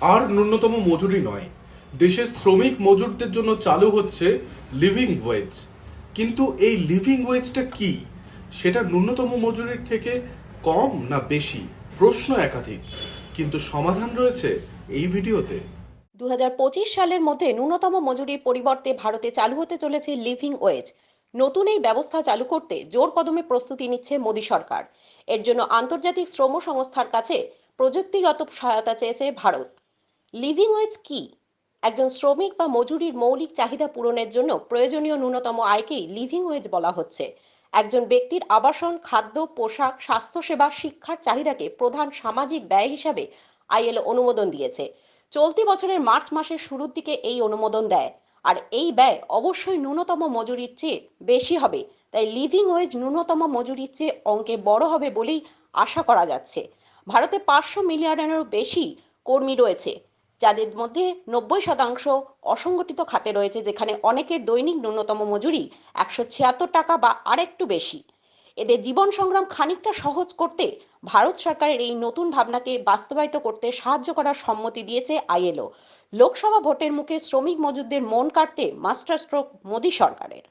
আর ন্যূনতম মজুরি নয়, দেশের শ্রমিক মজুরদের জন্য চালু হচ্ছে লিভিং ওয়েজ। কিন্তু এই লিভিং ওয়েজটা কি? সেটা ন্যূনতম মজুরির থেকে কম না বেশি? প্রশ্ন একাধিক, কিন্তু সমাধান রয়েছে এই ভিডিওতে। 2025 সালের মধ্যে ন্যূনতম মজুরির পরিবর্তে ভারতে চালু হতে চলেছে লিভিং ওয়েজ। নতুন এই ব্যবস্থা চালু করতে জোর কদমে প্রস্তুতি নিচ্ছে মোদী সরকার। এর জন্য আন্তর্জাতিক শ্রম সংস্থার কাছে প্রযুক্তিগত সহায়তা চেয়েছে ভারত। লিভিং ওয়েজ কি? একজন শ্রমিক বা মজুরির মৌলিক চাহিদা পূরণের জন্য প্রয়োজনীয় ন্যূনতম আয়কেই লিভিং ওয়েজ বলা হচ্ছে। একজন ব্যক্তির আবাসন, খাদ্য, পোশাক, স্বাস্থ্যসেবা, শিক্ষার চাহিদাকে প্রধান সামাজিক ব্যয় হিসাবে আইএলও অনুমোদন দিয়েছে। চলতি বছরের মার্চ মাসের শুরুর দিকে এই অনুমোদন দেয়। আর এই ব্যয় অবশ্যই ন্যূনতম মজুরির চেয়ে বেশি হবে। তাই লিভিং ওয়েজ ন্যূনতম মজুরির চেয়ে অঙ্কে বড় হবে বলেই আশা করা যাচ্ছে। ভারতে 500 মিলিয়নেরও বেশি কর্মী রয়েছে, যাদের মধ্যে 90% অসংগঠিত খাতে রয়েছে, যেখানে অনেকের দৈনিক ন্যূনতম মজুরি 176 টাকা বা আরেকটু বেশি। এদের জীবন সংগ্রাম খানিকটা সহজ করতে ভারত সরকারের এই নতুন ভাবনাকে বাস্তবায়িত করতে সাহায্য করার সম্মতি দিয়েছে আইএলও। লোকসভা ভোটের মুখে শ্রমিক মজুরদের মন কাটতে মাস্টার স্ট্রোক মোদী সরকারের।